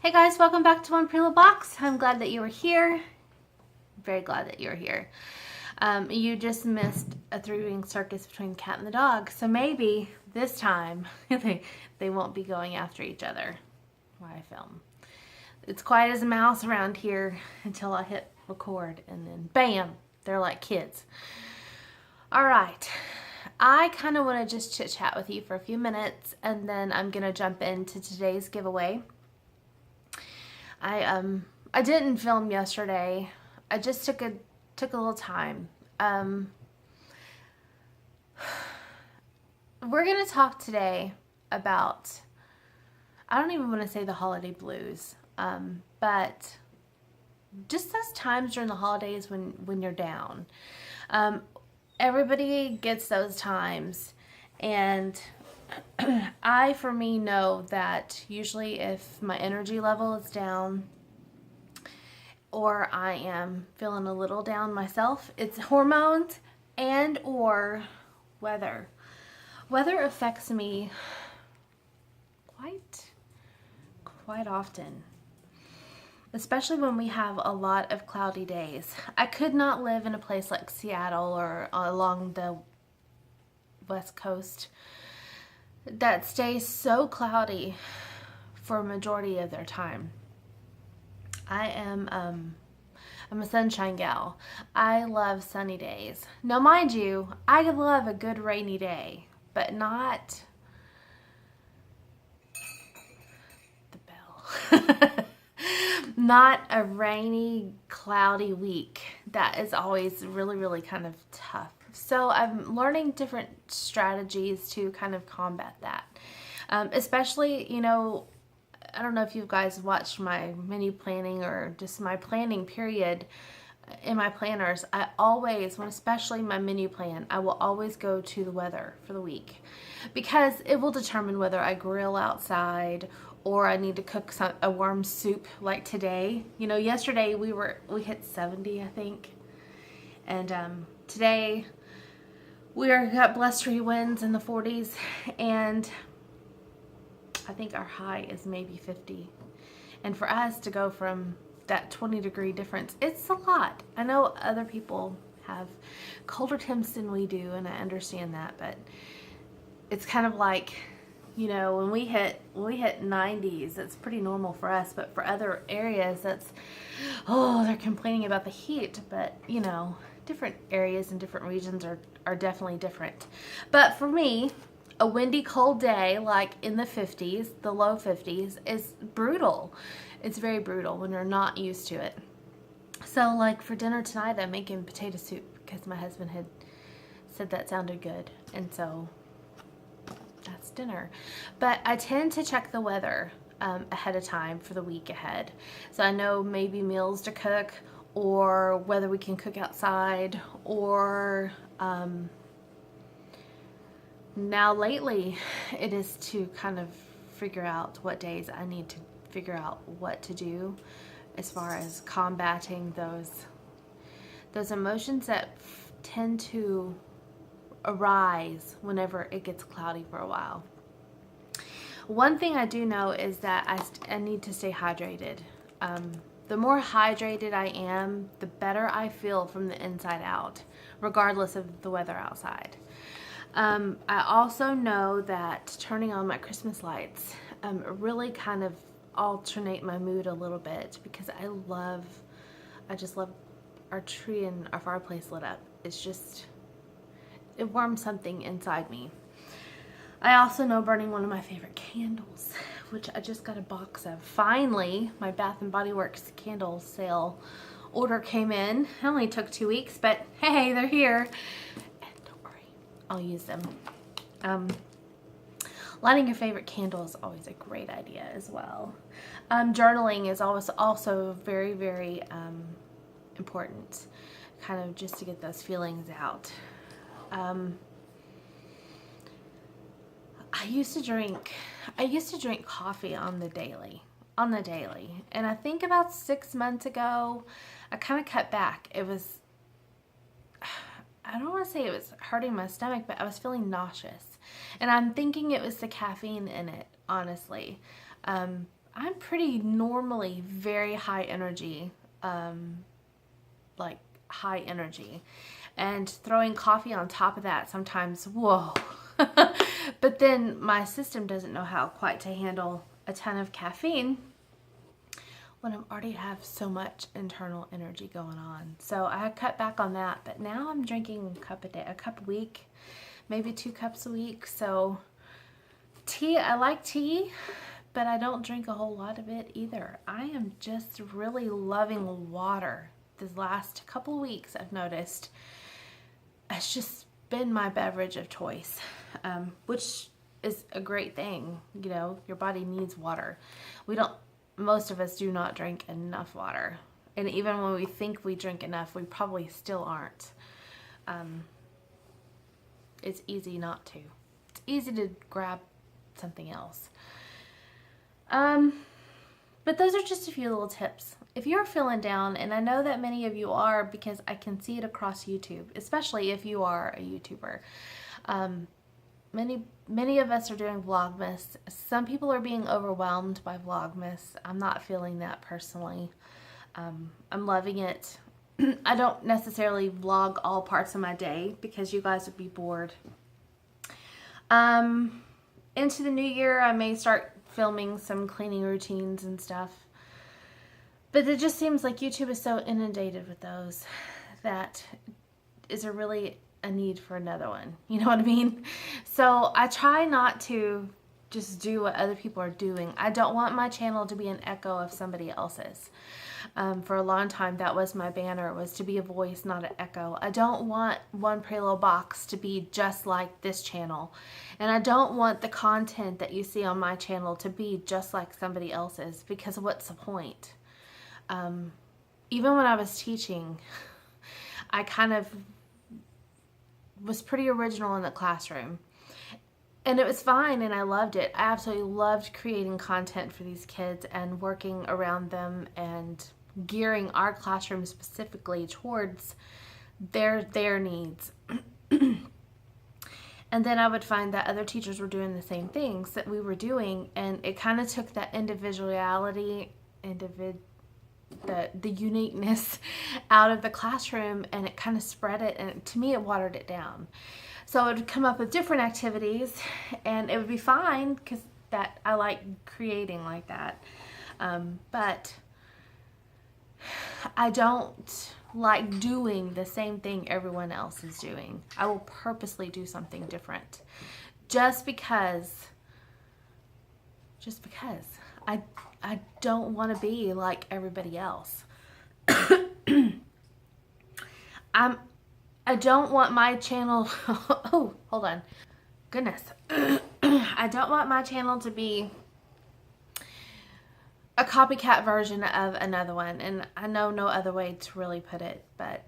Hey guys, welcome back to One Pretty Little Box. I'm glad that you were here. Very glad that you were here. You just missed a three-ring circus between the cat and the dog, so maybe this time they won't be going after each other while I film. It's quiet as a mouse around here until I hit record, and then bam, they're like kids. All right, I kind of want to just chit-chat with you for a few minutes, and then I'm gonna jump into today's giveaway. I didn't film yesterday. I just took a little time. We're gonna talk today about, I don't even want to say the holiday blues, but just those times during the holidays when you're down. Everybody gets those times, and for me, know that usually if my energy level is down or I am feeling a little down myself, it's hormones and or weather. Weather affects me quite often, especially when we have a lot of cloudy days. I could not live in a place like Seattle or along the West Coast that stays so cloudy for a majority of their time. I'm a sunshine gal. I love sunny days. Now mind you, I love a good rainy day, but not the bell. Not a rainy, cloudy week. That is always really kind of tough. So I'm learning different strategies to kind of combat that. Especially, you know, I don't know if you guys watched my menu planning or just my planning period in my planners. I always, especially my menu plan, I will always go to the weather for the week because it will determine whether I grill outside or I need to cook a warm soup like today. You know, yesterday we hit 70, I think. And today we got blustery winds in the 40s, and I think our high is maybe 50. And for us to go from that 20-degree difference, it's a lot. I know other people have colder temps than we do, and I understand that, but it's kind of like, you know, when we hit 90s, that's pretty normal for us, but for other areas, they're complaining about the heat. But, you know, different areas and different regions are definitely different. But for me, a windy, cold day, like in the 50s, the low 50s, is brutal. It's very brutal when you're not used to it. So, like for dinner tonight, I'm making potato soup because my husband had said that sounded good. And so that's dinner. But I tend to check the weather ahead of time for the week ahead. So I know maybe meals to cook, or whether we can cook outside, or now lately it is to kind of figure out what days I need to figure out what to do as far as combating those emotions that tend to arise whenever it gets cloudy for a while. One thing I do know is that I need to stay hydrated. The more hydrated I am, the better I feel from the inside out, regardless of the weather outside. I also know that turning on my Christmas lights really kind of alternate my mood a little bit, because I just love our tree and our fireplace lit up. It warms something inside me. I also know burning one of my favorite candles, which I just got a box of. Finally, my Bath and Body Works candle sale order came in. It only took 2 weeks, but hey, they're here. And don't worry, I'll use them. Lighting your favorite candle is always a great idea as well. Journaling is also very important, kind of just to get those feelings out. I used to drink coffee on the daily, and I think about 6 months ago I kind of cut back. I don't want to say it was hurting my stomach, but I was feeling nauseous, and I'm thinking it was the caffeine in it, honestly. I'm pretty normally very high energy, like high energy, and throwing coffee on top of that sometimes, whoa. But then my system doesn't know how quite to handle a ton of caffeine when I already have so much internal energy going on. So I cut back on that, but now I'm drinking a cup a day, a cup a week, maybe 2 cups a week. So tea, I like tea, but I don't drink a whole lot of it either. I am just really loving water. This last couple of weeks I've noticed it's just been my beverage of choice, which is a great thing. You know, your body needs water. Most of us do not drink enough water. And even when we think we drink enough, we probably still aren't. It's easy not to. It's easy to grab something else. But those are just a few little tips. If you're feeling down, and I know that many of you are because I can see it across YouTube, especially if you are a YouTuber. Many of us are doing Vlogmas. Some people are being overwhelmed by Vlogmas. I'm not feeling that personally. I'm loving it. I don't necessarily vlog all parts of my day because you guys would be bored. Into the new year, I may start filming some cleaning routines and stuff. But it just seems like YouTube is so inundated with those that is really a need for another one. You know what I mean? So I try not to just do what other people are doing. I don't want my channel to be an echo of somebody else's. For a long time, that was my banner, was to be a voice, not an echo. I don't want One Pretty Little Box to be just like this channel. And I don't want the content that you see on my channel to be just like somebody else's, because what's the point? Even when I was teaching, I kind of was pretty original in the classroom. And it was fine, and I loved it. I absolutely loved creating content for these kids and working around them and gearing our classroom specifically towards their needs. And then I would find that other teachers were doing the same things that we were doing, and it kind of took that individuality, the uniqueness out of the classroom, and it kind of spread it, and to me it watered it down. So I would come up with different activities, and it would be fine because that I like creating like that. But I don't like doing the same thing everyone else is doing. I will purposely do something different just because I don't want to be like everybody else. I don't want my channel, oh, hold on, goodness. I don't want my channel to be a copycat version of another one, and I know no other way to really put it, but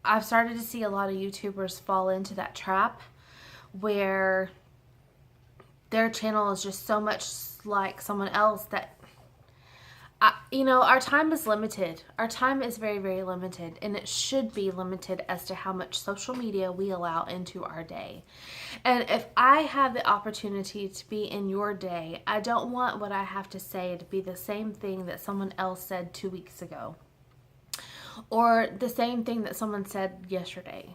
I've started to see a lot of YouTubers fall into that trap where their channel is just so much like someone else that, you know, our time is limited. Our time is very, very limited, and it should be limited as to how much social media we allow into our day. And if I have the opportunity to be in your day, I don't want what I have to say to be the same thing that someone else said 2 weeks ago, or the same thing that someone said yesterday.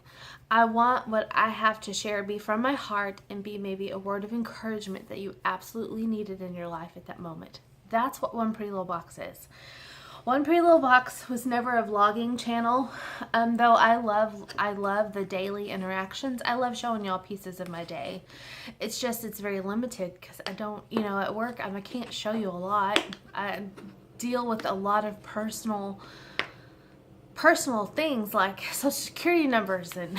I want what I have to share be from my heart and be maybe a word of encouragement that you absolutely needed in your life at that moment. That's what One Pretty Little Box is. One Pretty Little Box was never a vlogging channel, though I love the daily interactions. I love showing y'all pieces of my day. It's just, it's very limited because I don't, you know, at work I can't show you a lot. I deal with a lot of personal things like social security numbers, and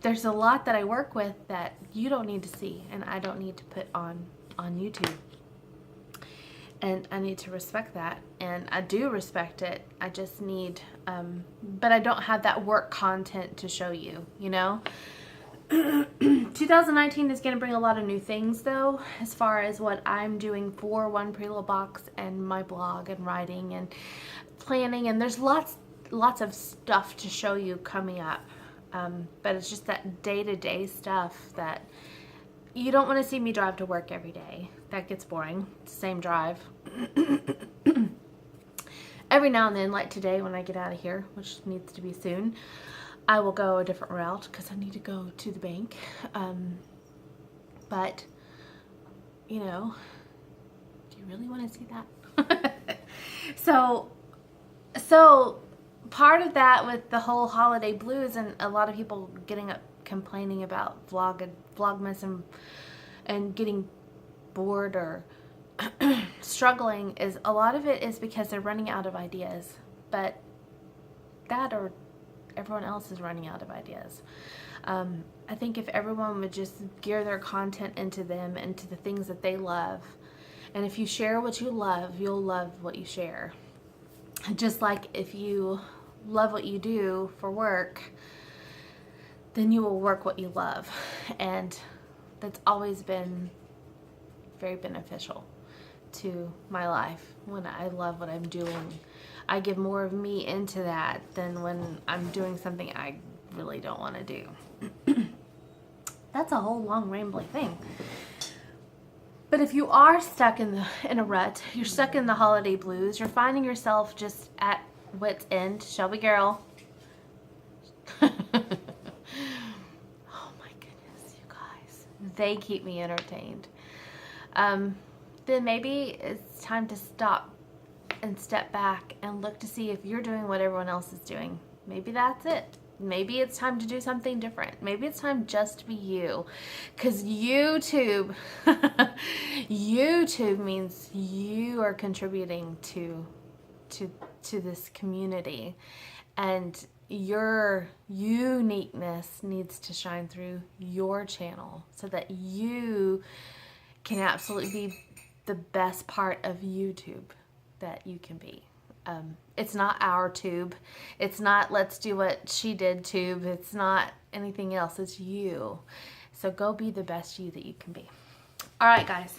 there's a lot that I work with that you don't need to see, and I don't need to put on YouTube. And I need to respect that, and I do respect it. I just need, but I don't have that work content to show you, you know? 2019 is going to bring a lot of new things, though, as far as what I'm doing for One Pretty Little Box and my blog and writing and planning, and there's lots of stuff to show you coming up. But it's just that day-to-day stuff that you don't want to see me drive to work every day. that gets boring. It's the same drive. Every now and then, like today when I get out of here, which needs to be soon, I will go a different route because I need to go to the bank. But, you know, do you really want to see that? So part of that with the whole holiday blues and a lot of people getting up complaining about Vlogmas and getting bored or struggling is a lot of it is because they're running out of ideas. But that or everyone else is running out of ideas. I think if everyone would just gear their content into them, into the things that they love, and if you share what you love, you'll love what you share. Just like if you love what you do for work, then you will work what you love. And that's always been very beneficial to my life. When I love what I'm doing, I give more of me into that than when I'm doing something I really don't want to do. That's a whole long rambling thing. But if you are stuck in a rut, you're stuck in the holiday blues, you're finding yourself just at wit's end, Shelby girl. Oh my goodness, you guys. They keep me entertained. Then maybe it's time to stop and step back and look to see if you're doing what everyone else is doing. Maybe that's it. Maybe it's time to do something different. Maybe it's time just to be you. Because YouTube, YouTube means you are contributing to this community. And your uniqueness needs to shine through your channel so that you can absolutely be the best part of YouTube that you can be. It's not our tube. It's not let's do what she did tube. It's not anything else. It's you. So go be the best you that you can be. All right, guys.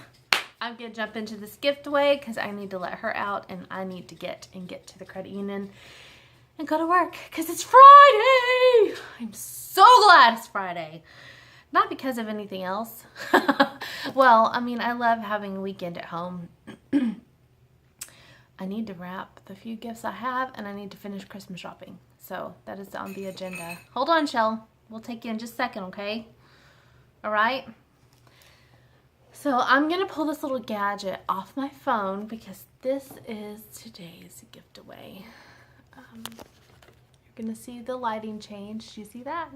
I'm going to jump into this giftaway because I need to let her out and I need to get to the credit union and go to work because it's Friday. I'm so glad it's Friday. Not because of anything else. Well, I mean, I love having a weekend at home. I need to wrap the few gifts I have, and I need to finish Christmas shopping. So that is on the agenda. Hold on, Shell. We'll take you in just a second, okay? All right? So I'm going to pull this little gadget off my phone because this is today's giftaway. You're going to see the lighting change. Do you see that?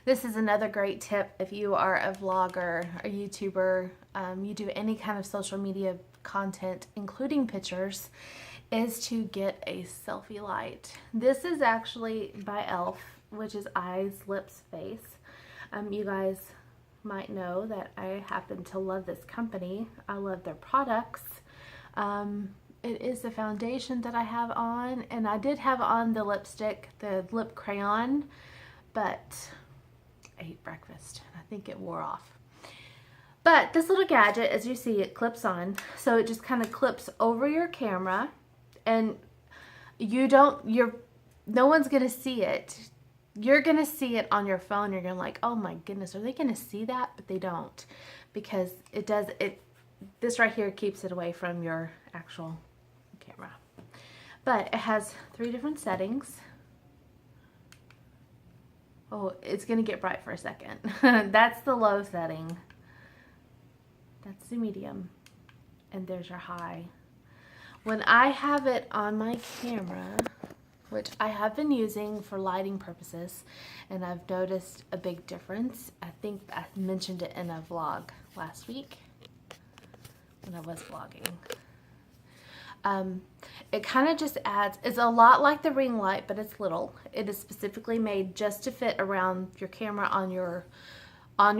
This is another great tip if you are a vlogger, a YouTuber, you do any kind of social media content, including pictures, is to get a selfie light. This is actually by e.l.f., which is eyes, lips, face. You guys might know that I happen to love this company. I love their products. It is the foundation that I have on, and I did have on the lipstick, the lip crayon, but I ate breakfast and I think it wore off. But this little gadget, as you see, it clips on. So it just kind of clips over your camera and no one's going to see it. You're going to see it on your phone. You're going to like, oh my goodness, are they going to see that? But they don't because this right here keeps it away from your actual camera. But it has 3 different settings. Oh, it's going to get bright for a second. That's the low setting. That's the medium, and there's your high. When I have it on my camera, which I have been using for lighting purposes, and I've noticed a big difference. I think I mentioned it in a vlog last week when I was vlogging. It kind of just adds, it's a lot like the ring light, but it's little. It is specifically made just to fit around your camera on your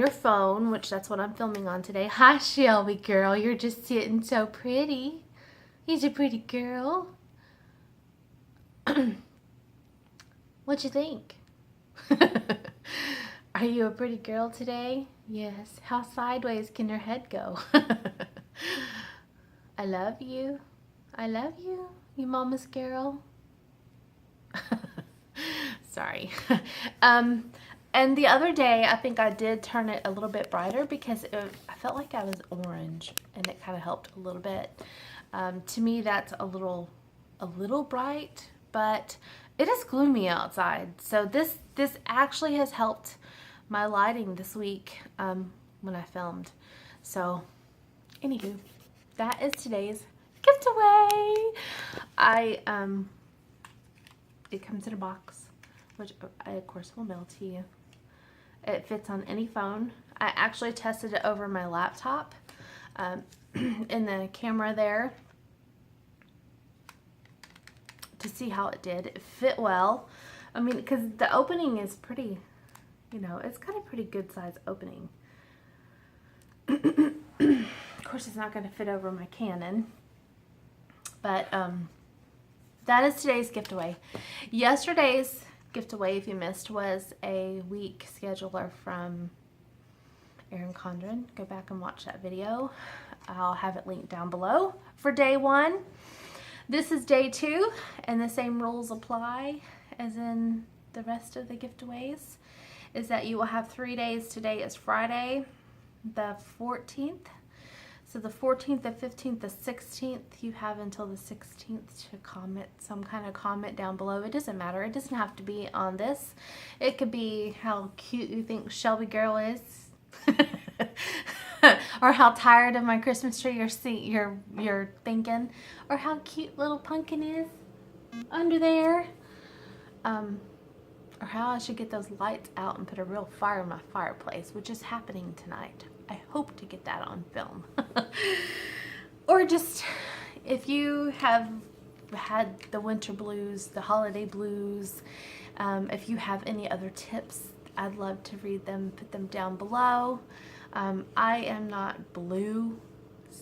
phone, which that's what I'm filming on today. Hi, Shelby girl. You're just sitting so pretty. He's a pretty girl. What'd you think? Are you a pretty girl today? Yes. How sideways can your head go? I love you. I love you, you mama's girl. Sorry. And the other day, I think I did turn it a little bit brighter because I felt like I was orange, and it kind of helped a little bit. To me, that's a little bright, but it is gloomy outside. So this actually has helped my lighting this week when I filmed. So, anywho, that is today's giftaway. It comes in a box, which I of course will mail to you. It fits on any phone. I actually tested it over my laptop in the camera there to see how it did. It fit well. I mean, because the opening is pretty, you know, it's got a pretty good size opening. Of course, it's not going to fit over my Canon, but that is today's giftaway. Yesterday's giftaway, if you missed, was a week scheduler from Erin Condren. Go back and watch that video. I'll have it linked down below for day 1. This is day 2, and the same rules apply as in the rest of the giftaways, is that you will have 3 days. Today is Friday, the 14th. So the 14th, the 15th, the 16th, you have until the 16th to comment some kind of comment down below. It doesn't matter. It doesn't have to be on this. It could be how cute you think Shelby girl is. Or how tired of my Christmas tree you're thinking. Or how cute little pumpkin is under there. Or how I should get those lights out and put a real fire in my fireplace, which is happening tonight. I hope to get that on film. Or just, if you have had the winter blues, the holiday blues, if you have any other tips, I'd love to read them, put them down below. I am not blue,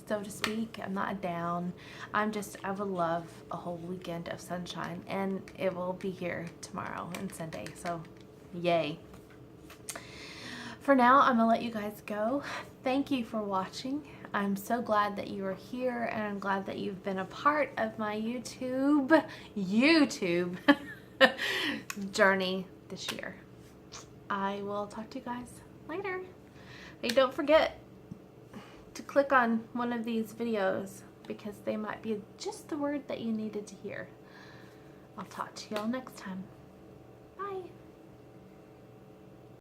so to speak. I'm not down. I would love a whole weekend of sunshine, and it will be here tomorrow and Sunday, so yay. For now, I'm gonna let you guys go. Thank you for watching. I'm so glad that you are here, and I'm glad that you've been a part of my YouTube journey this year. I will talk to you guys later. Hey, don't forget to click on one of these videos because they might be just the word that you needed to hear. I'll talk to y'all next time. Bye.